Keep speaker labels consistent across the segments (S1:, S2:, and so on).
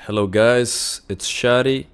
S1: Hello guys, it's Shadi,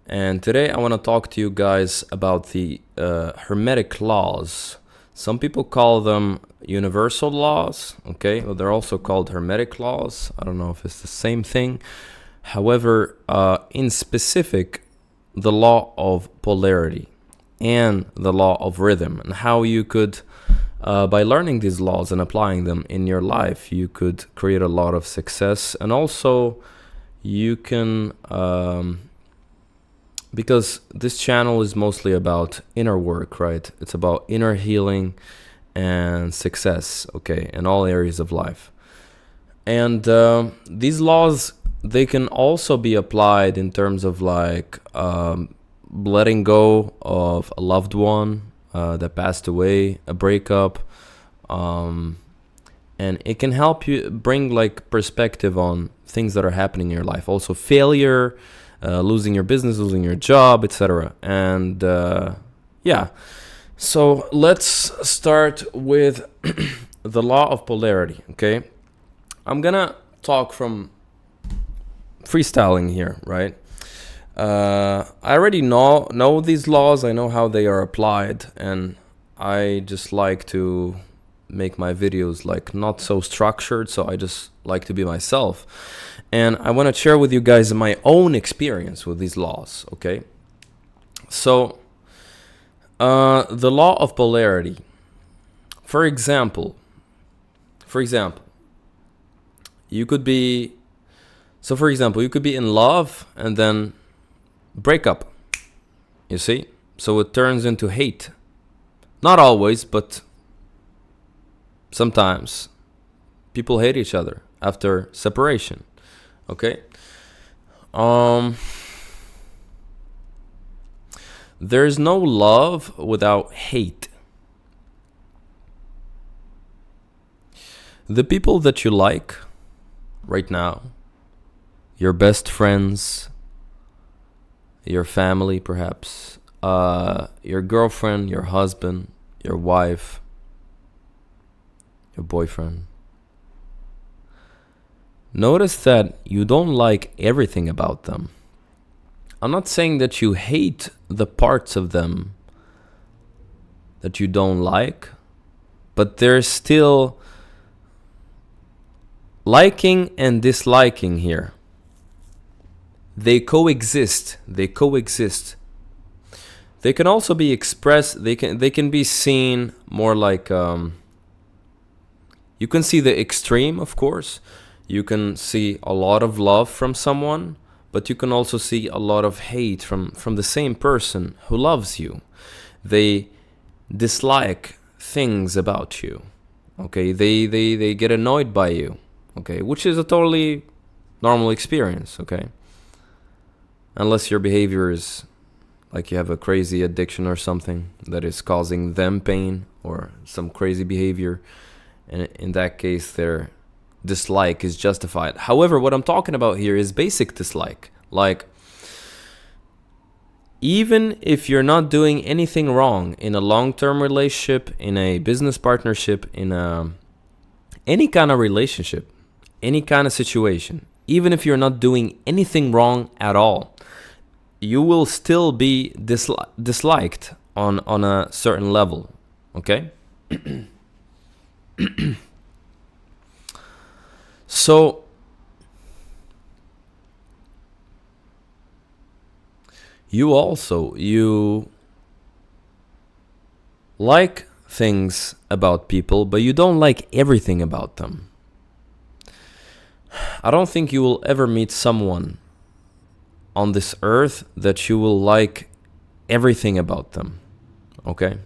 S1: and today I want to talk to you guys about the Hermetic laws. Some people call them universal laws, okay? Well, they're also called Hermetic laws. I don't know if it's the same thing. However, in specific, the law of polarity and the law of rhythm, and how you could, by learning these laws and applying them in your life, you could create a lot of success. And also, you can because this channel is mostly about inner work, right? It's about inner healing and success, okay, in all areas of life. And these laws, they can also be applied in terms of like letting go of a loved one that passed away, a breakup, and it can help you bring like perspective on things that are happening in your life. Also failure, losing your business, losing your job, etc. And yeah, so let's start with the law of polarity, okay? I'm gonna talk from freestyling here, right? I already know these laws. I know how they are applied, and I just like to make my videos like not so structured, so I just like to be myself. And I want to share with you guys my own experience with these laws, okay? So the law of polarity, for example, you could be you could be in love and then break up, you see? So it turns into hate. Not always, but sometimes people hate each other after separation, okay? There's no love without hate. The people that you like right now, your best friends, your family perhaps, your girlfriend, your husband, your wife, your boyfriend. Notice that you don't like everything about them. I'm not saying that you hate the parts of them that you don't like, but there's still liking and disliking here. They coexist. They can also be expressed. They can be seen more like you can see the extreme, of course. You can see a lot of love from someone, but you can also see a lot of hate from the same person who loves you. They dislike things about you, okay? They get annoyed by you, okay? Which is a totally normal experience, okay? Unless your behavior is like you have a crazy addiction or something that is causing them pain or some crazy behavior. And in that case, their dislike is justified. However, what I'm talking about here is basic dislike. Like, even if you're not doing anything wrong in a long-term relationship, in a business partnership, in any kind of relationship, any kind of situation, even if you're not doing anything wrong at all, you will still be disliked on a certain level, okay? So you like things about people, but you don't like everything about them. I don't think you will ever meet someone on this earth that you will like everything about them, okay?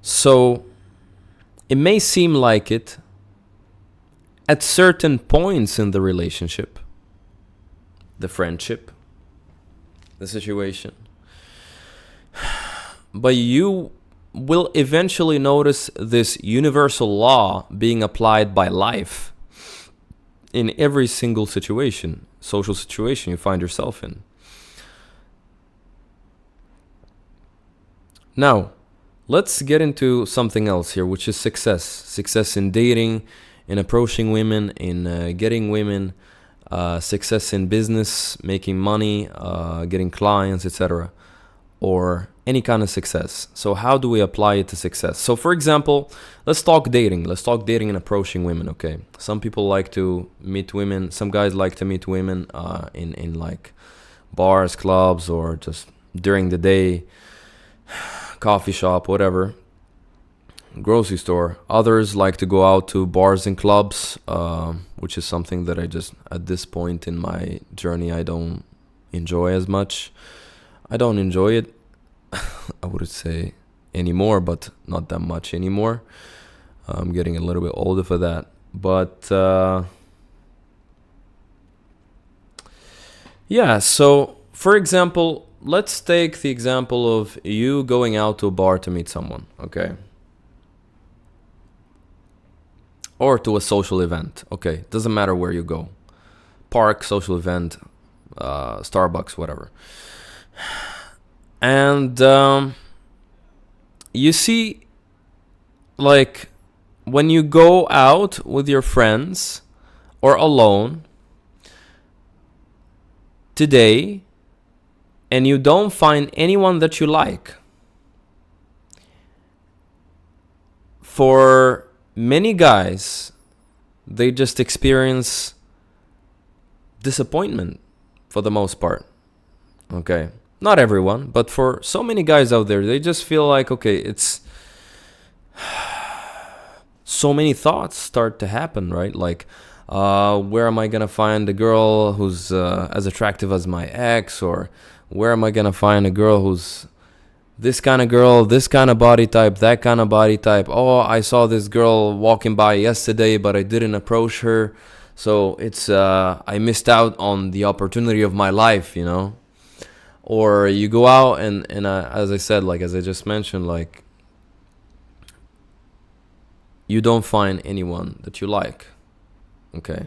S1: So it may seem like it at certain points in the relationship, the friendship, the situation, but you will eventually notice this universal law being applied by life in every single situation, social situation you find yourself in. Now, let's get into something else here, which is success. Success in dating, in approaching women, in getting women, success in business, making money, getting clients, etc., or any kind of success. So how do we apply it to success? So for example, let's talk dating. Let's talk dating and approaching women, okay? Some people like to meet women. Some guys like to meet women in like bars, clubs, or just during the day, coffee shop, whatever, grocery store. Others like to go out to bars and clubs, which is something that I just, at this point in my journey, I don't enjoy as much. I don't enjoy it, I would say, anymore, but not that much anymore. I'm getting a little bit older for that. But yeah, so for example, let's take the example of you going out to a bar to meet someone, okay? Or to a social event, okay? Doesn't matter where you go. Park, social event, Starbucks, whatever. And you see, like, when you go out with your friends or alone today and you don't find anyone that you like, for many guys, they just experience disappointment for the most part, okay? Not everyone, but for so many guys out there, they just feel like, okay, it's so many thoughts start to happen, right? Like, where am I gonna find a girl who's as attractive as my ex? Or where am I gonna find a girl who's this kind of girl, this kind of body type, that kind of body type? Oh, I saw this girl walking by yesterday, but I didn't approach her, so it's I missed out on the opportunity of my life, you know? Or you go out and as I said, like, as I just mentioned, like, you don't find anyone that you like, okay?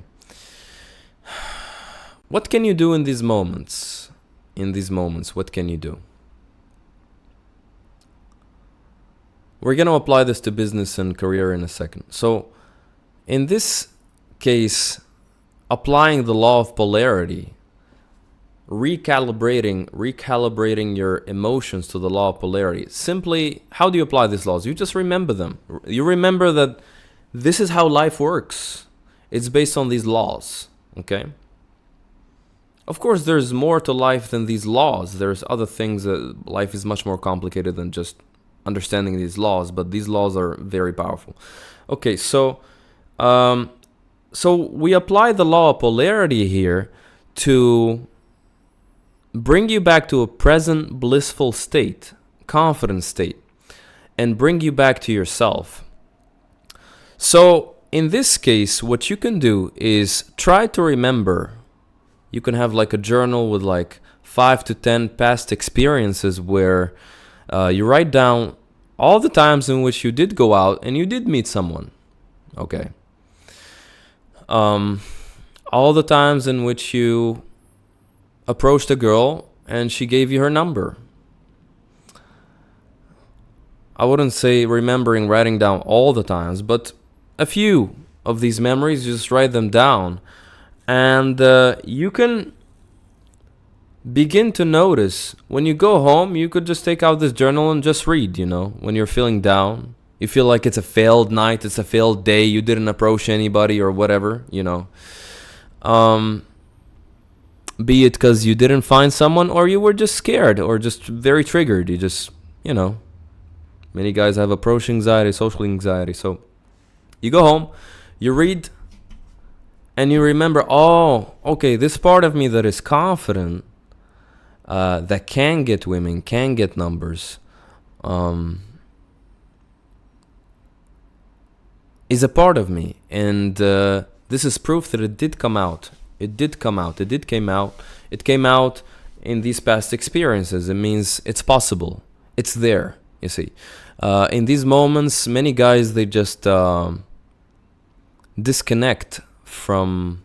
S1: What can you do in these moments? What can you do? We're going to apply this to business and career in a second. So in this case, applying the law of polarity, recalibrating your emotions to the law of polarity. Simply, how do you apply these laws? You just remember them. You remember that this is how life works. It's based on these laws, okay? Of course, there's more to life than these laws. There's other things that life is much more complicated than just understanding these laws, but these laws are very powerful. Okay, so we apply the law of polarity here to bring you back to a present blissful state, confident state, and bring you back to yourself. So in this case, what you can do is try to remember. You can have like a journal with like 5 to 10 past experiences where you write down all the times in which you did go out and you did meet someone. Okay. All the times in which you approached a girl and she gave you her number. I wouldn't say writing down all the times, but a few of these memories, you just write them down. And you can begin to notice when you go home, you could just take out this journal and just read, you know, when you're feeling down. You feel like it's a failed night, it's a failed day, you didn't approach anybody or whatever, you know. Be it because you didn't find someone or you were just scared or just very triggered. You just, you know, many guys have approach anxiety, social anxiety. So you go home, you read, and you remember, oh, okay, this part of me that is confident, that can get women, can get numbers, is a part of me. And this is proof that it did come out. It came out in these past experiences. It means it's possible. It's there, you see. In these moments, many guys, they just disconnect from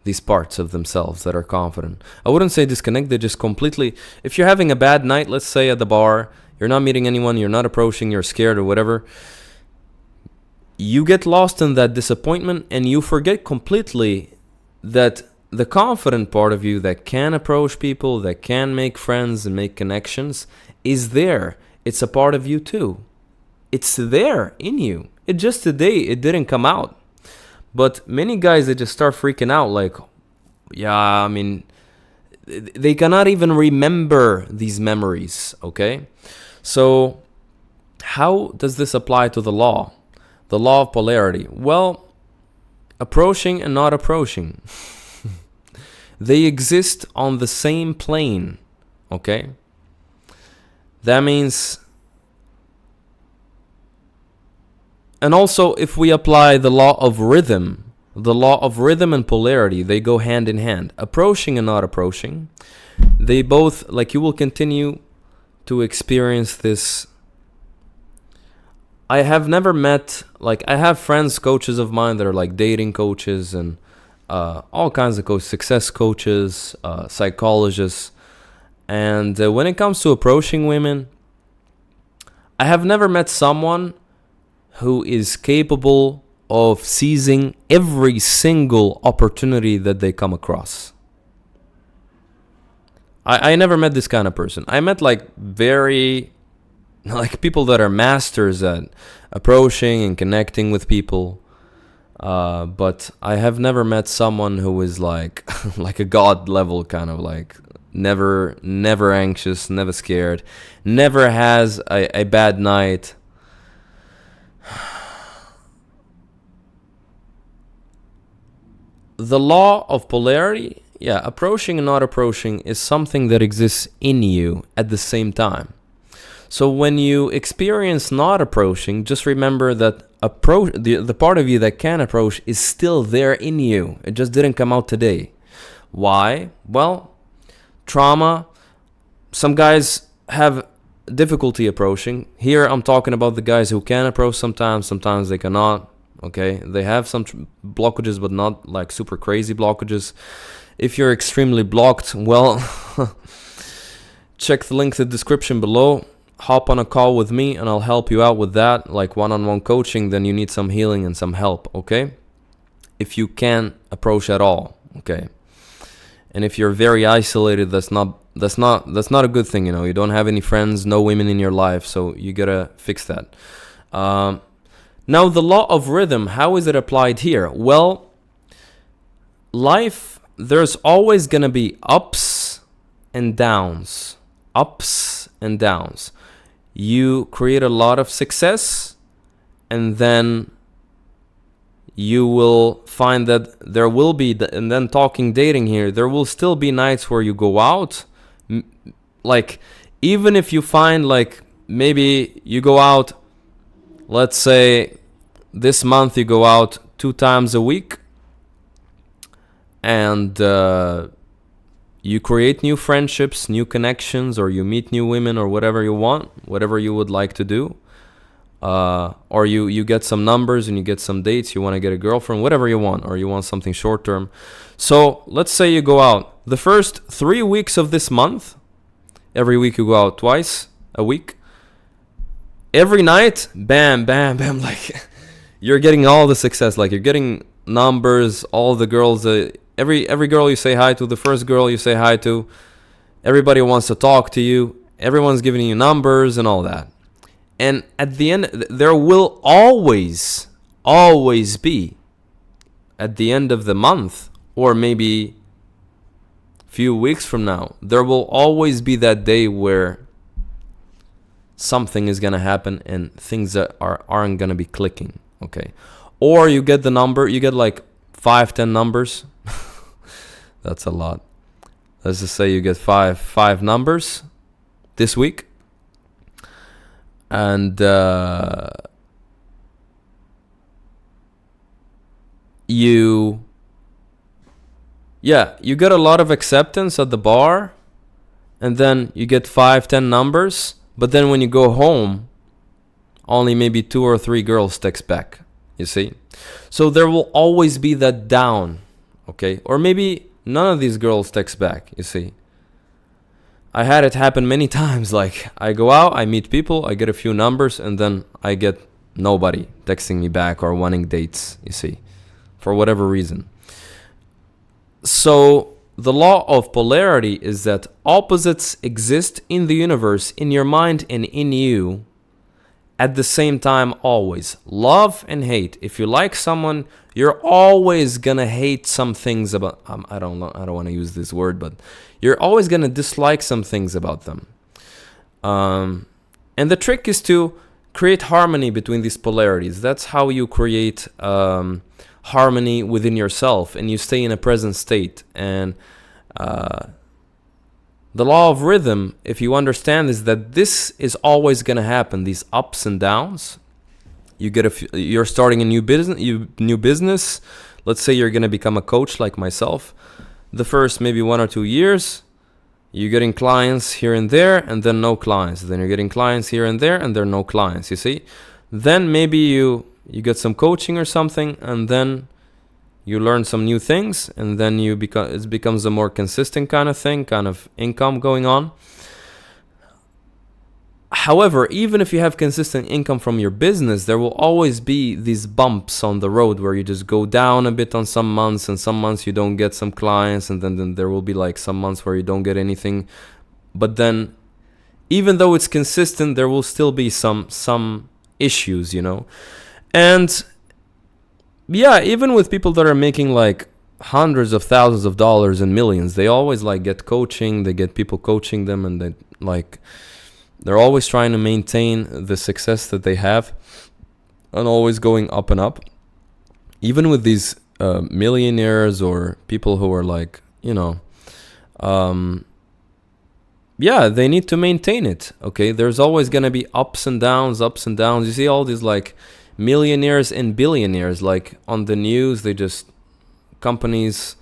S1: these parts of themselves that are confident. I wouldn't say disconnect, they just completely... If you're having a bad night, let's say at the bar, you're not meeting anyone, you're not approaching, you're scared or whatever, you get lost in that disappointment and you forget completely that the confident part of you that can approach people, that can make friends and make connections is there. It's a part of you too. It's there in you. It just today, it didn't come out. But many guys, they just start freaking out like, yeah, I mean, they cannot even remember these memories, okay? So how does this apply to the law? The law of polarity. Well, approaching and not approaching. They exist on the same plane, okay? That means... And also, if we apply the law of rhythm and polarity, they go hand in hand. Approaching and not approaching, they both, like, you will continue to experience this. I have never met, like, I have friends, coaches of mine that are like dating coaches and all kinds of coaches, success coaches, psychologists. And when it comes to approaching women, I have never met someone who is capable of seizing every single opportunity that they come across. I never met this kind of person. I met like people that are masters at approaching and connecting with people. But I have never met someone who is like like a god level kind of like never anxious, never scared, never has a bad night. The law of polarity, yeah, approaching and not approaching is something that exists in you at the same time. So when you experience not approaching, just remember that the part of you that can approach is still there in you. It just didn't come out today. Why? Well, trauma. Some guys have difficulty approaching. Here I'm talking about the guys who can approach sometimes they cannot. Okay, they have some blockages, but not like super crazy blockages. If you're extremely blocked, well, check the link in the description below. Hop on a call with me and I'll help you out with that, like one-on-one coaching. Then you need some healing and some help, okay? If you can approach at all, okay? And if you're very isolated, that's not a good thing, you know. You don't have any friends, no women in your life, so you gotta fix that. Now, the law of rhythm, how is it applied here? Well, life, there's always going to be ups and downs. Ups and downs. You create a lot of success, and then you will find that there will be, and then talking dating here, there will still be nights where you go out. Like, even if you find, like, maybe you go out, let's say this month you go out 2 times a week and you create new friendships, new connections, or you meet new women or whatever you want, whatever you would like to do. Or you get some numbers and you get some dates, you want to get a girlfriend, whatever you want, or you want something short term. So let's say you go out the first 3 weeks of this month. Every week you go out twice a week. Every night, bam, bam, bam, like you're getting all the success, like you're getting numbers, all the girls, every girl you say hi to, the first girl you say hi to, everybody wants to talk to you, everyone's giving you numbers and all that. And at the end, there will always be, at the end of the month, or maybe a few weeks from now, there will always be that day where something is going to happen and things that aren't going to be clicking, okay? Or you get the number, you get like 5-10 numbers. That's a lot. Let's just say you get five numbers this week. And you get a lot of acceptance at the bar, and then you get 5-10 numbers. But then when you go home, only maybe 2 or 3 girls text back, you see? So there will always be that down, okay? Or maybe none of these girls text back, you see? I had it happen many times. Like, I go out, I meet people, I get a few numbers, and then I get Nobody texting me back or wanting dates, you see, for whatever reason. So the law of polarity is that opposites exist in the universe, in your mind and in you, at the same time always. Love and hate. If you like someone, you're always gonna hate some things about I don't want to use this word, but you're always gonna dislike some things about them. And the trick is to create harmony between these polarities. That's how you create harmony within yourself, and you stay in a present state. And the law of rhythm, if you understand, is that this is always going to happen. These ups and downs. You're starting a new business. Let's say you're going to become a coach like myself. The first maybe 1 or 2 years, you're getting clients here and there, and then no clients. Then you're getting clients here and there, and there are no clients. You see. Then maybe you get some coaching or something, and then you learn some new things, and then it becomes a more consistent kind of thing, kind of income going on. However, even if you have consistent income from your business, there will always be these bumps on the road where you just go down a bit on some months, and some months you don't get some clients, and then there will be like some months where you don't get anything. But then, even though it's consistent, there will still be some issues, you know. And yeah, even with people that are making like hundreds of thousands of dollars and millions, they always like get coaching, they get people coaching them, and they're always trying to maintain the success that they have and always going up and up. Even with these millionaires or people who are like, you know, yeah, they need to maintain it. Okay, there's always going to be ups and downs. You see all these like millionaires and billionaires, like on the news, companies,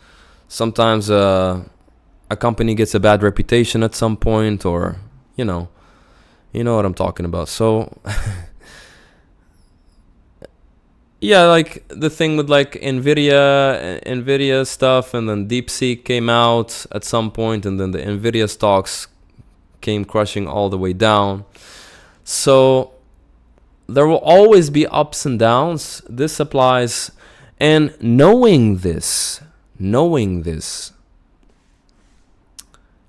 S1: sometimes a company gets a bad reputation at some point, or you know what I'm talking about. So yeah, like the thing with like Nvidia stuff, and then DeepSeek came out at some point, and then the Nvidia stocks came crushing all the way down. So there will always be ups and downs. This applies. And knowing this,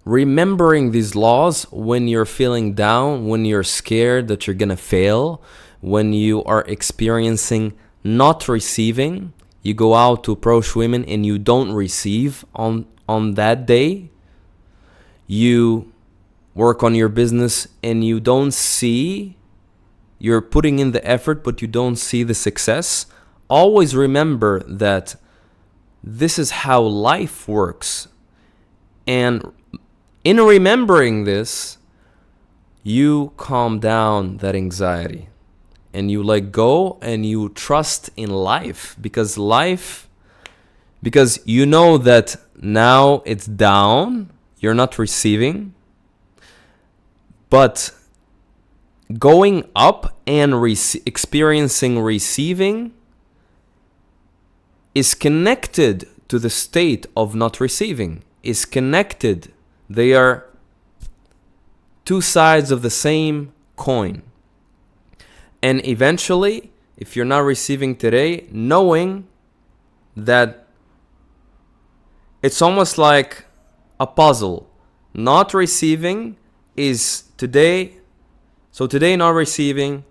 S1: remembering these laws when you're feeling down, when you're scared that you're going to fail, when you are experiencing not receiving, you go out to approach women and you don't receive on that day, you work on your business and you don't see, you're putting in the effort, but you don't see the success. Always remember that this is how life works. And in remembering this, you calm down that anxiety and you let go and you trust in life, because you know that now it's down, you're not receiving, but going up and experiencing receiving is connected to the state of not receiving, is connected. They are two sides of the same coin. And eventually, if you're not receiving today, knowing that it's almost like a puzzle. Not receiving is today. So today not receiving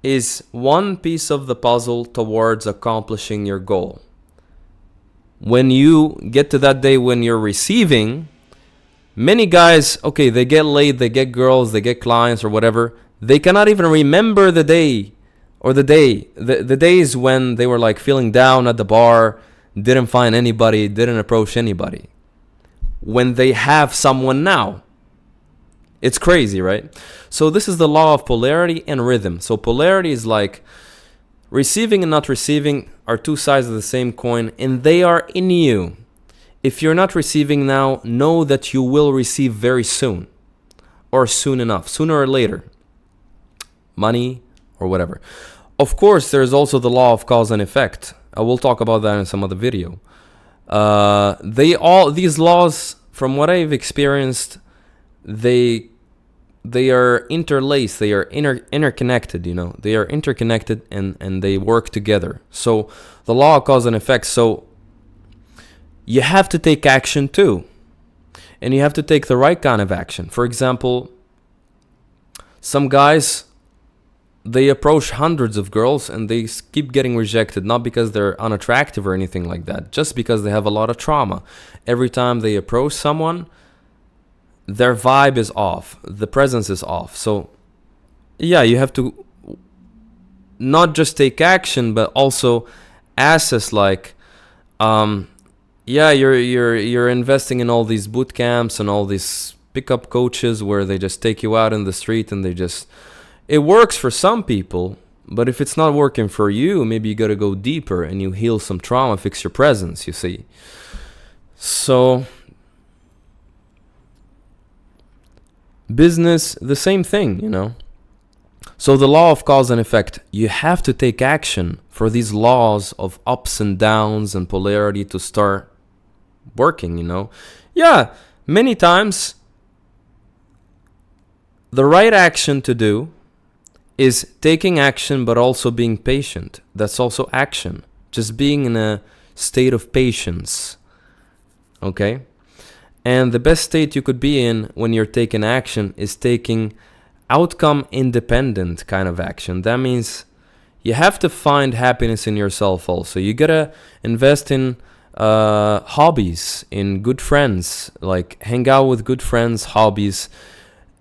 S1: is one piece of the puzzle towards accomplishing your goal. When you get to that day when you're receiving, many guys, okay, they get laid, they get girls, they get clients or whatever. They cannot even remember the day or the days when they were like feeling down at the bar, didn't find anybody, didn't approach anybody. When they have someone now. It's crazy, right? So this is the law of polarity and rhythm. So polarity is like receiving and not receiving are two sides of the same coin, and they are in you. If you're not receiving now, know that you will receive very soon, or soon enough, sooner or later. Money or whatever. Of course, there's also the law of cause and effect. I will talk about that in some other video. These laws, from what I've experienced, they they are interlaced, they are interconnected, you know, they are interconnected, and they work together. So the law of cause and effect. So you have to take action too, and you have to take the right kind of action. For example, some guys, they approach hundreds of girls and they keep getting rejected, not because they're unattractive or anything like that, just because they have a lot of trauma. Every time they approach someone, their vibe is off, the presence is off. So yeah, you have to not just take action, but also assess, like, yeah, you're investing in all these boot camps and all these pickup coaches where they just take you out in the street and it works for some people, but if it's not working for you, maybe you got to go deeper and you heal some trauma, fix your presence, you see. So business, the same thing, you know. So the law of cause and effect, you have to take action for these laws of ups and downs and polarity to start working, you know. Yeah, many times the right action to do is taking action, but also being patient. That's also action. Just being in a state of patience. Okay? And the best state you could be in when you're taking action is taking outcome independent kind of action. That means you have to find happiness in yourself also. You gotta invest in hobbies, in good friends, like hang out with good friends, hobbies,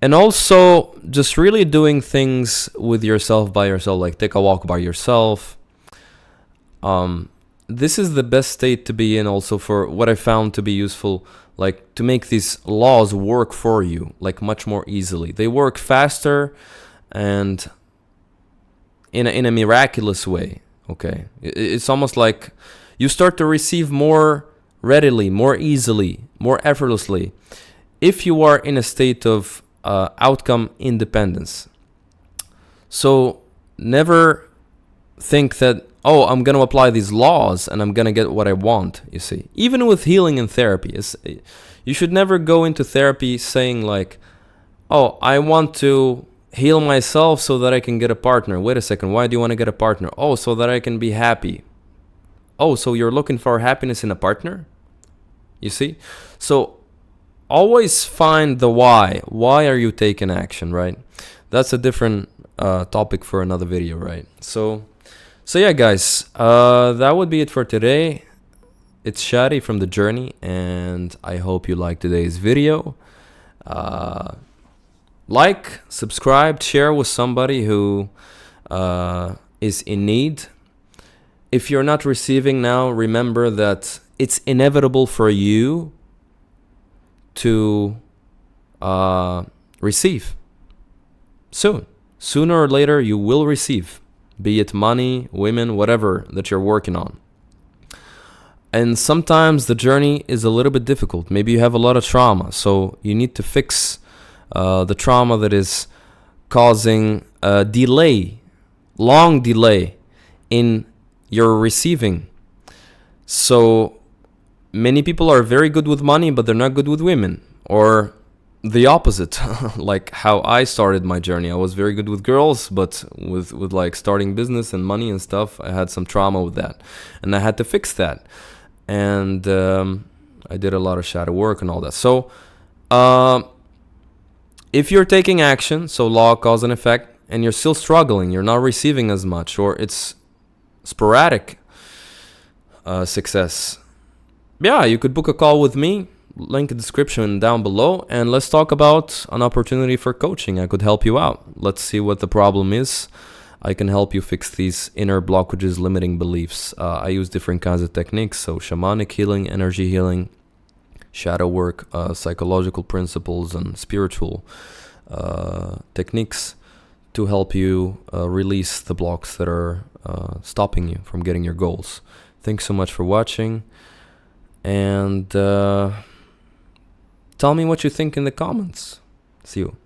S1: and also just really doing things with yourself, by yourself, like take a walk by yourself. This is the best state to be in also, for what I found to be useful, like to make these laws work for you, like much more easily. They work faster and in a miraculous way, okay? It's almost like you start to receive more readily, more easily, more effortlessly if you are in a state of outcome independence. So never think that, oh, I'm going to apply these laws and I'm going to get what I want, you see. Even with healing and therapy, you should never go into therapy saying like, oh, I want to heal myself so that I can get a partner. Wait a second, why do you want to get a partner? Oh, so that I can be happy. Oh, so you're looking for happiness in a partner? You see? So always find the why. Why are you taking action, right? That's a different topic for another video, right? So yeah, guys, that would be it for today. It's Shadi from The Journey, and I hope you liked today's video. Like, subscribe, share with somebody who is in need. If you're not receiving now, remember that it's inevitable for you to receive soon. Sooner or later, you will receive, be it money, women, whatever that you're working on. And sometimes the journey is a little bit difficult. Maybe you have a lot of trauma, so you need to fix the trauma that is causing a delay, long delay in your receiving. So many people are very good with money, but they're not good with women, or the opposite. Like how I started my journey, I was very good with girls, but with like starting business and money and stuff, I had some trauma with that, and I had to fix that. And I did a lot of shadow work and all that. So if you're taking action, so law, cause and effect, and you're still struggling, you're not receiving as much, or it's sporadic success, yeah, you could book a call with me, link in the description down below, and let's talk about an opportunity for coaching. I could help you out. Let's see what the problem is. I can help you fix these inner blockages, limiting beliefs. I use different kinds of techniques, so shamanic healing, energy healing, shadow work, psychological principles, and spiritual techniques to help you release the blocks that are stopping you from getting your goals. Thanks so much for watching, and tell me what you think in the comments. See you.